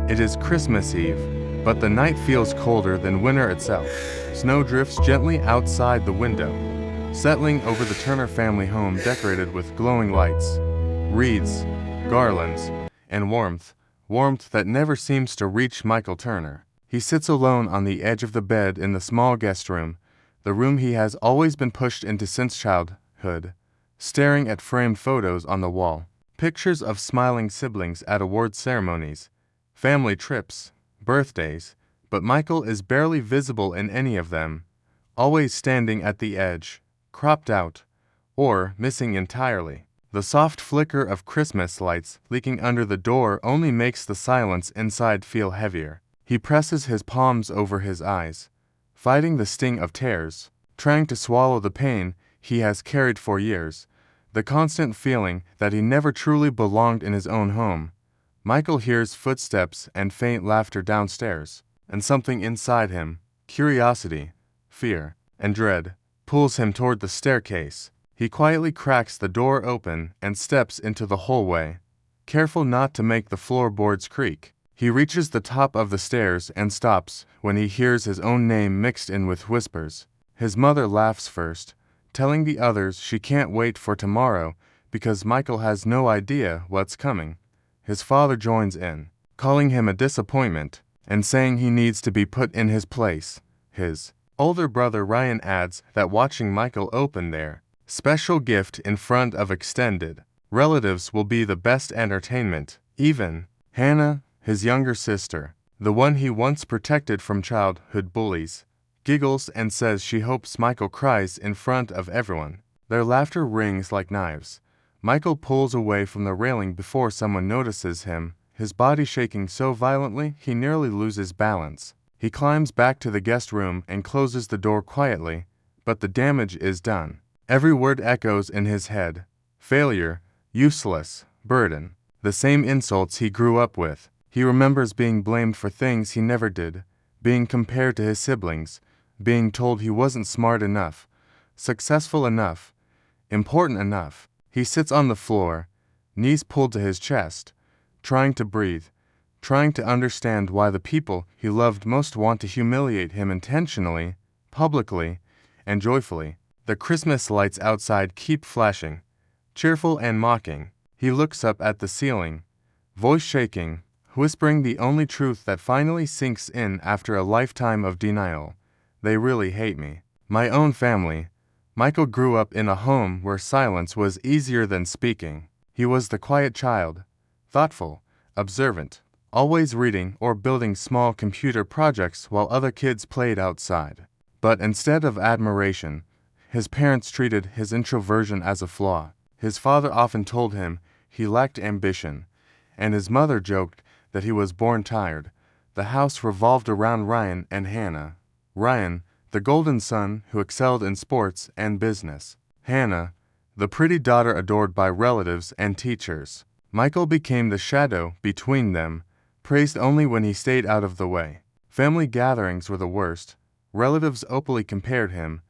It is Christmas Eve, but the night feels colder than winter itself. Snow drifts gently outside the window, settling over the Turner family home decorated with glowing lights, wreaths, garlands, and warmth that never seems to reach Michael Turner. He sits alone on the edge of the bed in the small guest room, the room he has always been pushed into since childhood, staring at framed photos on the wall. Pictures of smiling siblings at award ceremonies, family trips, birthdays, but Michael is barely visible in any of them, always standing at the edge, cropped out, or missing entirely. The soft flicker of Christmas lights leaking under the door only makes the silence inside feel heavier. He presses his palms over his eyes, fighting the sting of tears, trying to swallow the pain he has carried for years, the constant feeling that he never truly belonged in his own home. Michael hears footsteps and faint laughter downstairs, and something inside him, curiosity, fear, and dread, pulls him toward the staircase. He quietly cracks the door open and steps into the hallway, careful not to make the floorboards creak. He reaches the top of the stairs and stops when he hears his own name mixed in with whispers. His mother laughs first, telling the others she can't wait for tomorrow because Michael has no idea what's coming. His father joins in, calling him a disappointment and saying he needs to be put in his place. His older brother Ryan adds that watching Michael open their special gift in front of extended relatives will be the best entertainment. Even Hannah, his younger sister, the one he once protected from childhood bullies, giggles and says she hopes Michael cries in front of everyone. Their laughter rings like knives. Michael pulls away from the railing before someone notices him, his body shaking so violently he nearly loses balance. He climbs back to the guest room and closes the door quietly, but the damage is done. Every word echoes in his head. Failure, useless, burden. The same insults he grew up with. He remembers being blamed for things he never did, being compared to his siblings, being told he wasn't smart enough, successful enough, important enough. He sits on the floor, knees pulled to his chest, trying to breathe, trying to understand why the people he loved most want to humiliate him intentionally, publicly, and joyfully. The Christmas lights outside keep flashing, cheerful and mocking. He looks up at the ceiling, voice shaking, whispering the only truth that finally sinks in after a lifetime of denial. They really hate me. My own family. Michael grew up in a home where silence was easier than speaking. He was the quiet child, thoughtful, observant, always reading or building small computer projects while other kids played outside. But instead of admiration, his parents treated his introversion as a flaw. His father often told him he lacked ambition, and his mother joked that he was born tired. The house revolved around Ryan and Hannah. Ryan, the golden son who excelled in sports and business. Hannah, the pretty daughter adored by relatives and teachers. Michael became the shadow between them, praised only when he stayed out of the way. Family gatherings were the worst. Relatives openly compared him,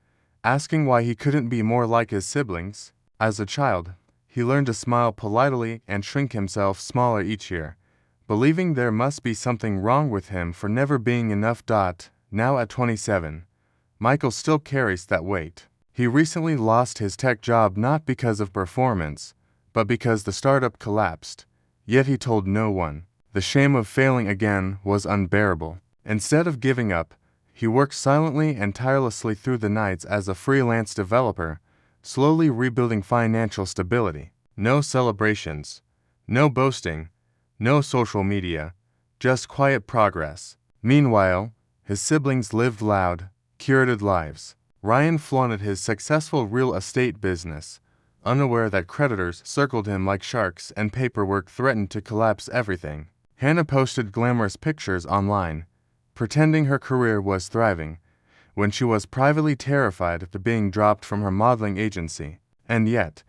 asking why he couldn't be more like his siblings. As a child, he learned to smile politely and shrink himself smaller each year, believing there must be something wrong with him for never being enough. Now at 27, Michael still carries that weight. He recently lost his tech job not because of performance, but because the startup collapsed. Yet he told no one. The shame of failing again was unbearable. Instead of giving up, he worked silently and tirelessly through the nights as a freelance developer, slowly rebuilding financial stability. No celebrations, no boasting, no social media, just quiet progress. Meanwhile, his siblings lived loud, curated lives. Ryan flaunted his successful real estate business, unaware that creditors circled him like sharks and paperwork threatened to collapse everything. Hannah posted glamorous pictures online, pretending her career was thriving, when she was privately terrified of being dropped from her modeling agency. And yet,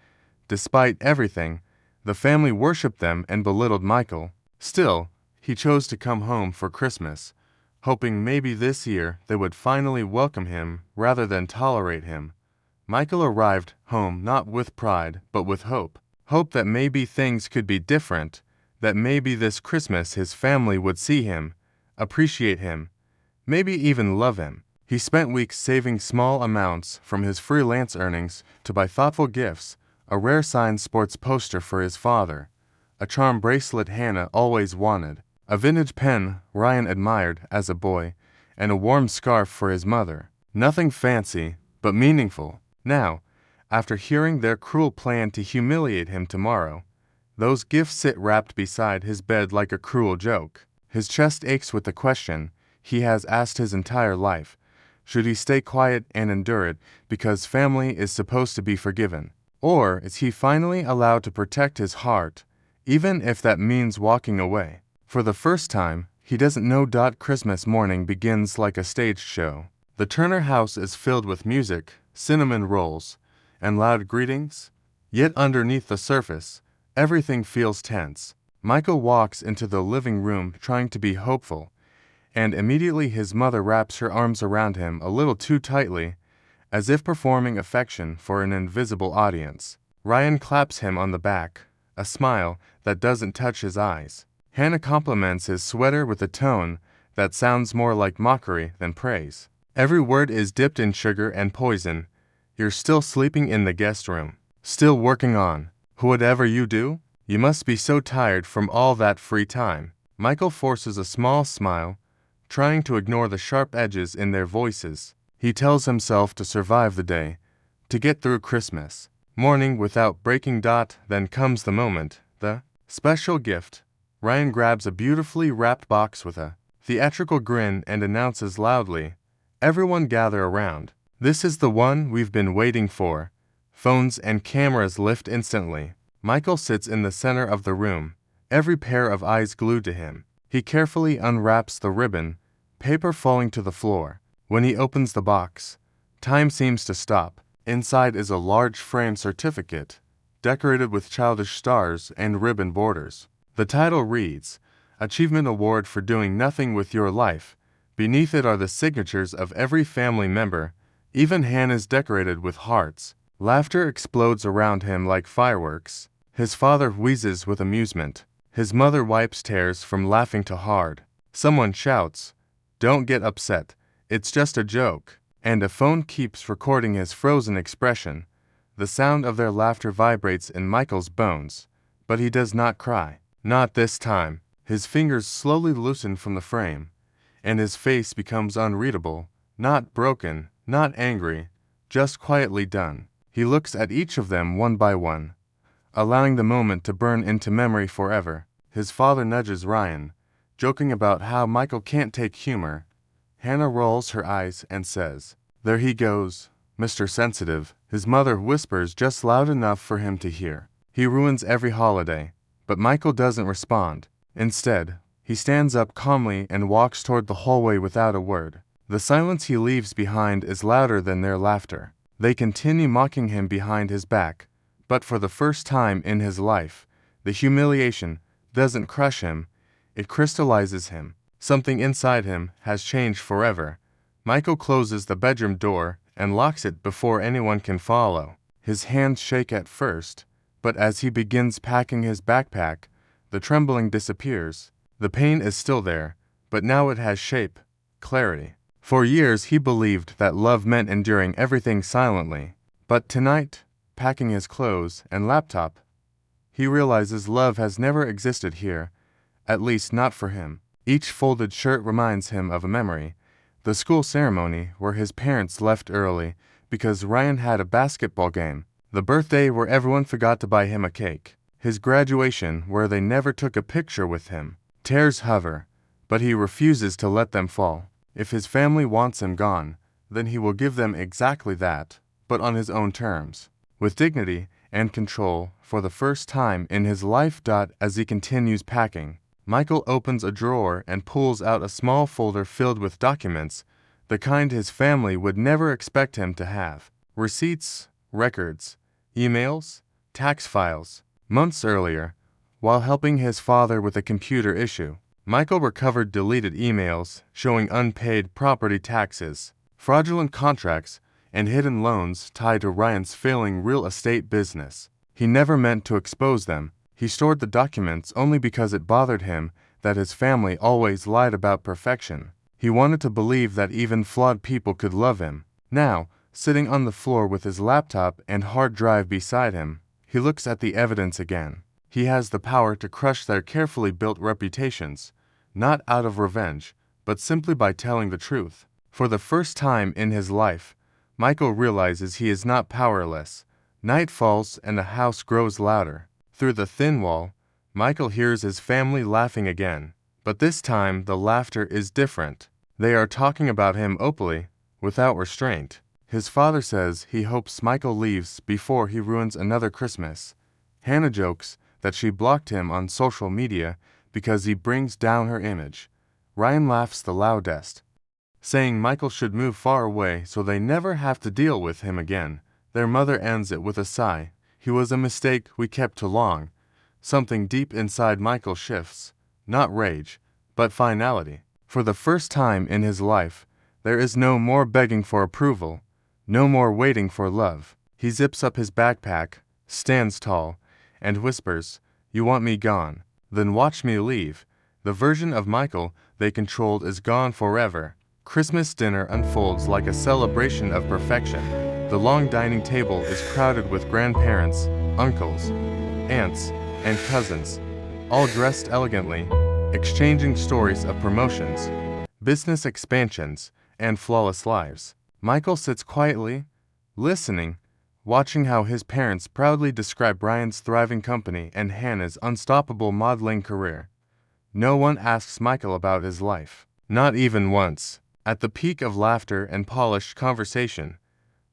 despite everything, the family worshipped them and belittled Michael. Still, he chose to come home for Christmas, hoping maybe this year they would finally welcome him rather than tolerate him. Michael arrived home not with pride but with hope. Hope that maybe things could be different, that maybe this Christmas his family would see him, appreciate him, maybe even love him. He spent weeks saving small amounts from his freelance earnings to buy thoughtful gifts, a rare signed sports poster for his father, a charm bracelet Hannah always wanted, a vintage pen Ryan admired as a boy, and a warm scarf for his mother. Nothing fancy, but meaningful. Now, after hearing their cruel plan to humiliate him tomorrow, those gifts sit wrapped beside his bed like a cruel joke. His chest aches with the question he has asked his entire life. Should he stay quiet and endure it because family is supposed to be forgiven? Or is he finally allowed to protect his heart, even if that means walking away? For the first time, he doesn't know. Christmas morning begins like a staged show. The Turner house is filled with music, cinnamon rolls, and loud greetings. Yet underneath the surface, everything feels tense. Michael walks into the living room trying to be hopeful, and immediately his mother wraps her arms around him a little too tightly, as if performing affection for an invisible audience. Ryan claps him on the back, a smile that doesn't touch his eyes. Hannah compliments his sweater with a tone that sounds more like mockery than praise. Every word is dipped in sugar and poison. You're still sleeping in the guest room. Still working on whatever you do? You must be so tired from all that free time. Michael forces a small smile, trying to ignore the sharp edges in their voices. He tells himself to survive the day, to get through Christmas morning without breaking. Then comes the moment, the special gift. Ryan grabs a beautifully wrapped box with a theatrical grin and announces loudly, "Everyone gather around. This is the one we've been waiting for." Phones and cameras lift instantly. Michael sits in the center of the room, every pair of eyes glued to him. He carefully unwraps the ribbon, paper falling to the floor. When he opens the box, time seems to stop. Inside is a large framed certificate, decorated with childish stars and ribbon borders. The title reads, "Achievement Award for Doing Nothing with Your Life." Beneath it are the signatures of every family member, even Hannah's decorated with hearts. Laughter explodes around him like fireworks. His father wheezes with amusement. His mother wipes tears from laughing too hard. Someone shouts, "Don't get upset, it's just a joke." And a phone keeps recording his frozen expression. The sound of their laughter vibrates in Michael's bones, but he does not cry. Not this time. His fingers slowly loosen from the frame, and his face becomes unreadable, not broken, not angry, just quietly done. He looks at each of them one by one, allowing the moment to burn into memory forever. His father nudges Ryan, joking about how Michael can't take humor. Hannah rolls her eyes and says, "There he goes, Mr. Sensitive." His mother whispers just loud enough for him to hear. He ruins every holiday. But Michael doesn't respond. Instead, he stands up calmly and walks toward the hallway without a word. The silence he leaves behind is louder than their laughter. They continue mocking him behind his back, but for the first time in his life, the humiliation doesn't crush him, it crystallizes him. Something inside him has changed forever. Michael closes the bedroom door and locks it before anyone can follow. His hands shake at first, but as he begins packing his backpack, the trembling disappears. The pain is still there, but now it has shape, clarity. For years he believed that love meant enduring everything silently. But tonight, packing his clothes and laptop, he realizes love has never existed here, at least not for him. Each folded shirt reminds him of a memory, the school ceremony where his parents left early because Ryan had a basketball game. The birthday where everyone forgot to buy him a cake. His graduation where they never took a picture with him. Tears hover, but he refuses to let them fall. If his family wants him gone, then he will give them exactly that, but on his own terms. With dignity and control for the first time in his life. As he continues packing, Michael opens a drawer and pulls out a small folder filled with documents, the kind his family would never expect him to have. Receipts, records, emails, tax files. Months earlier, while helping his father with a computer issue, Michael recovered deleted emails showing unpaid property taxes, fraudulent contracts, and hidden loans tied to Ryan's failing real estate business. He never meant to expose them. He stored the documents only because it bothered him that his family always lied about perfection. He wanted to believe that even flawed people could love him. Now, sitting on the floor with his laptop and hard drive beside him, he looks at the evidence again. He has the power to crush their carefully built reputations, not out of revenge, but simply by telling the truth. For the first time in his life, Michael realizes he is not powerless. Night falls and the house grows louder. Through the thin wall, Michael hears his family laughing again. But this time the laughter is different. They are talking about him openly, without restraint. His father says he hopes Michael leaves before he ruins another Christmas. Hannah jokes that she blocked him on social media because he brings down her image. Ryan laughs the loudest, saying Michael should move far away so they never have to deal with him again. Their mother ends it with a sigh. He was a mistake we kept too long. Something deep inside Michael shifts, not rage, but finality. For the first time in his life, there is no more begging for approval, no more waiting for love. He zips up his backpack, stands tall, and whispers, "You want me gone? Then watch me leave." The version of Michael they controlled is gone forever. Christmas dinner unfolds like a celebration of perfection. The long dining table is crowded with grandparents, uncles, aunts, and cousins, all dressed elegantly, exchanging stories of promotions, business expansions, and flawless lives. Michael sits quietly, listening, watching how his parents proudly describe Brian's thriving company and Hannah's unstoppable modeling career. No one asks Michael about his life, not even once. At the peak of laughter and polished conversation,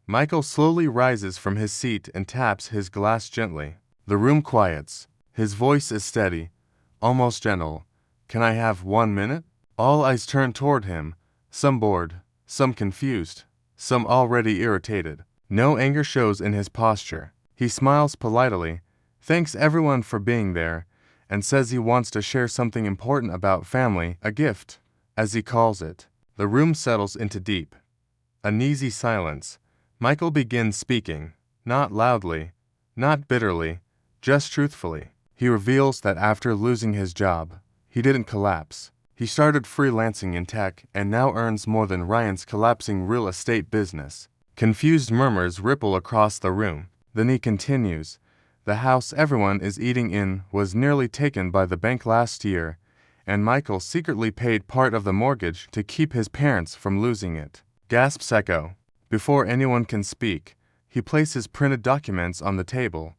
Michael slowly rises from his seat and taps his glass gently. The room quiets. His voice is steady, almost gentle. "Can I have 1 minute?" All eyes turn toward him, some bored, some confused, some already irritated. No anger shows in his posture. He smiles politely, thanks everyone for being there, and says he wants to share something important about family, a gift, as he calls it. The room settles into deep, uneasy silence. Michael begins speaking, not loudly, not bitterly, just truthfully. He reveals that after losing his job, he didn't collapse. He started freelancing in tech and now earns more than Ryan's collapsing real estate business. Confused murmurs ripple across the room. Then he continues, "The house everyone is eating in was nearly taken by the bank last year, and Michael secretly paid part of the mortgage to keep his parents from losing it." Gasps echo. Before anyone can speak, he places printed documents on the table,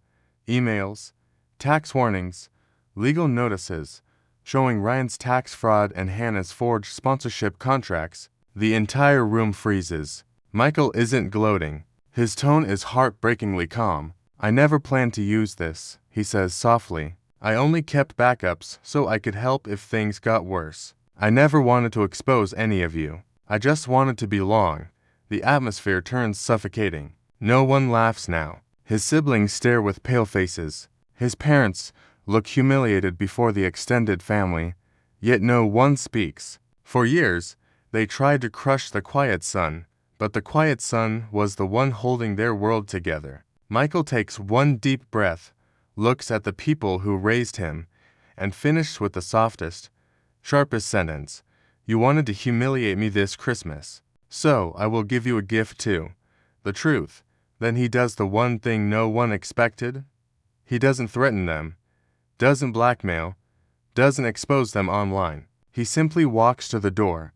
emails, tax warnings, legal notices, showing Ryan's tax fraud and Hannah's forged sponsorship contracts. The entire room freezes. Michael isn't gloating. His tone is heartbreakingly calm. "I never planned to use this," he says softly. "I only kept backups so I could help if things got worse. I never wanted to expose any of you. I just wanted to belong." The atmosphere turns suffocating. No one laughs now. His siblings stare with pale faces. His parents look humiliated before the extended family, yet no one speaks. For years, they tried to crush the quiet son, but the quiet son was the one holding their world together. Michael takes one deep breath, looks at the people who raised him, and finishes with the softest, sharpest sentence. "You wanted to humiliate me this Christmas. So I will give you a gift too. The truth." Then he does the one thing no one expected. He doesn't threaten them, doesn't blackmail, doesn't expose them online. He simply walks to the door,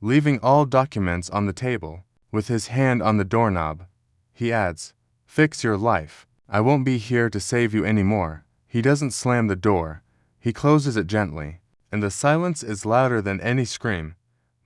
leaving all documents on the table. With his hand on the doorknob, he adds, "Fix your life. I won't be here to save you anymore." He doesn't slam the door. He closes it gently, and the silence is louder than any scream.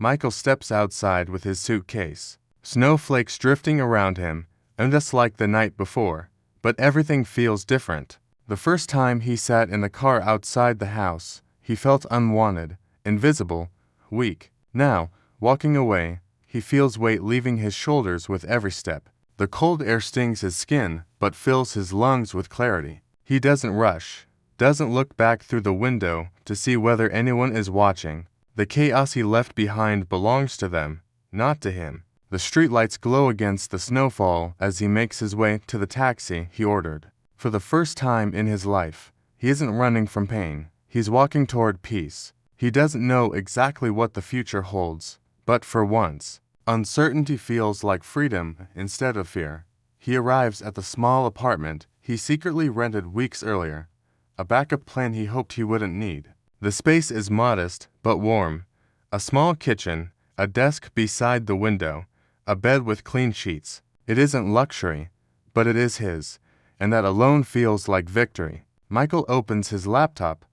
Michael steps outside with his suitcase. Snowflakes drifting around him, and just like the night before, but everything feels different. The first time he sat in the car outside the house, he felt unwanted, invisible, weak. Now, walking away, he feels weight leaving his shoulders with every step. The cold air stings his skin, but fills his lungs with clarity. He doesn't rush, doesn't look back through the window to see whether anyone is watching. The chaos he left behind belongs to them, not to him. The streetlights glow against the snowfall as he makes his way to the taxi he ordered. For the first time in his life, He isn't running from pain. He's walking toward peace. He doesn't know exactly what the future holds, but for once, uncertainty feels like freedom instead of fear. He arrives at the small apartment he secretly rented weeks earlier, a backup plan he hoped he wouldn't need. The space is modest but warm. A small kitchen, a desk beside the window, a bed with clean sheets. It isn't luxury, but it is his, and that alone feels like victory. Michael opens his laptop,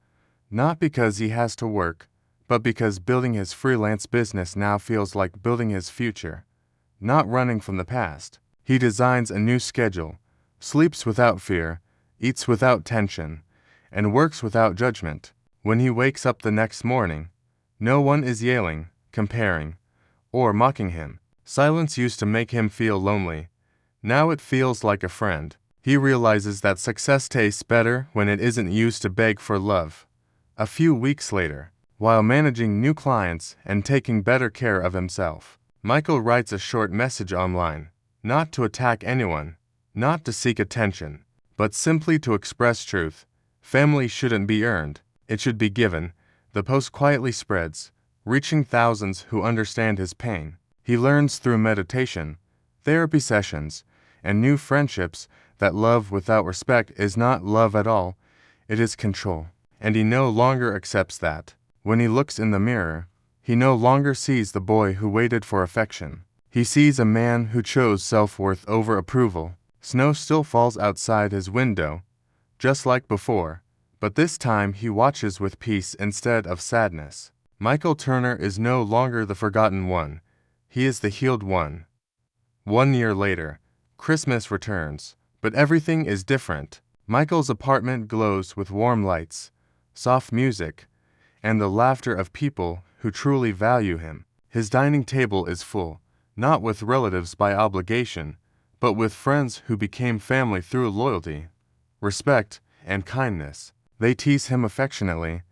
not because he has to work, but because building his freelance business now feels like building his future, not running from the past. He designs a new schedule, sleeps without fear, eats without tension, and works without judgment. When he wakes up the next morning, no one is yelling, comparing, or mocking him. Silence used to make him feel lonely. Now it feels like a friend. He realizes that success tastes better when it isn't used to beg for love. A few weeks later, while managing new clients and taking better care of himself, Michael writes a short message online, not to attack anyone, not to seek attention, but simply to express truth. Family shouldn't be earned, it should be given. The post quietly spreads, reaching thousands who understand his pain. He learns through meditation, therapy sessions, and new friendships that love without respect is not love at all, it is control. And he no longer accepts that. When he looks in the mirror, he no longer sees the boy who waited for affection. He sees a man who chose self-worth over approval. Snow still falls outside his window, just like before, but this time he watches with peace instead of sadness. Michael Turner is no longer the forgotten one. He is the healed one. 1 year later, Christmas returns, but everything is different. Michael's apartment glows with warm lights, soft music, and the laughter of people who truly value him. His dining table is full, not with relatives by obligation, but with friends who became family through loyalty, respect, and kindness. They tease him affectionately,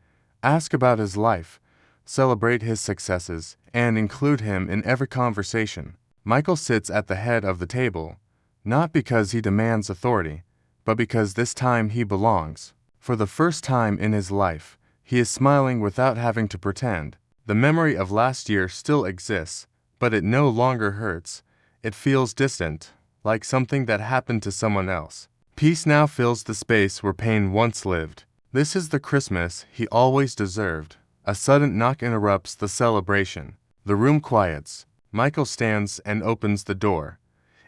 ask about his life, celebrate his successes, and include him in every conversation. Michael sits at the head of the table, not because he demands authority, but because this time he belongs. For the first time in his life, he is smiling without having to pretend. The memory of last year still exists, but it no longer hurts. It feels distant, like something that happened to someone else. Peace now fills the space where pain once lived. This is the Christmas he always deserved. A sudden knock interrupts the celebration. The room quiets. Michael stands and opens the door.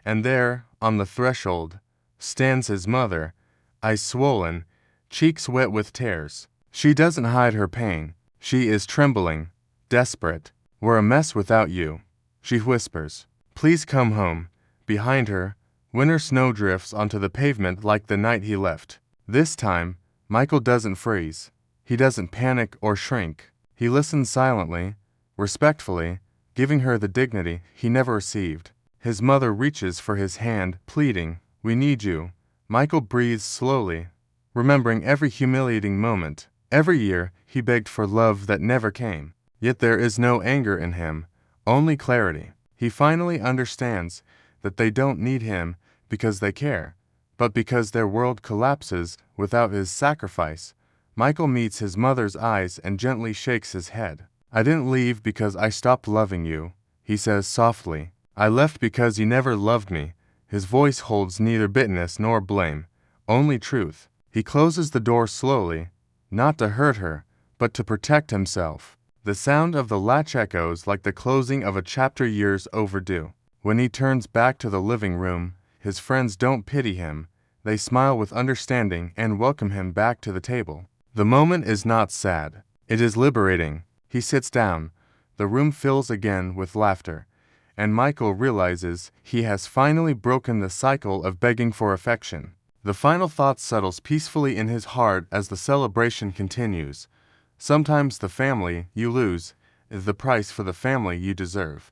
And there, on the threshold, stands his mother, eyes swollen, cheeks wet with tears. She doesn't hide her pain. She is trembling, desperate. "We're a mess without you," she whispers. "Please come home." Behind her, winter snow drifts onto the pavement like the night he left. This time, Michael doesn't freeze. He doesn't panic or shrink. He listens silently, respectfully, giving her the dignity he never received. His mother reaches for his hand, pleading, "We need you." Michael breathes slowly, remembering every humiliating moment. Every year, he begged for love that never came. Yet there is no anger in him, only clarity. He finally understands that they don't need him because they care, but because their world collapses without his sacrifice. Michael meets his mother's eyes and gently shakes his head. "I didn't leave because I stopped loving you," he says softly. "I left because you never loved me." His voice holds neither bitterness nor blame, only truth. He closes the door slowly, not to hurt her, but to protect himself. The sound of the latch echoes like the closing of a chapter years overdue. When he turns back to the living room, his friends don't pity him. They smile with understanding and welcome him back to the table. The moment is not sad. It is liberating. He sits down. The room fills again with laughter, and Michael realizes he has finally broken the cycle of begging for affection. The final thought settles peacefully in his heart as the celebration continues. Sometimes the family you lose is the price for the family you deserve.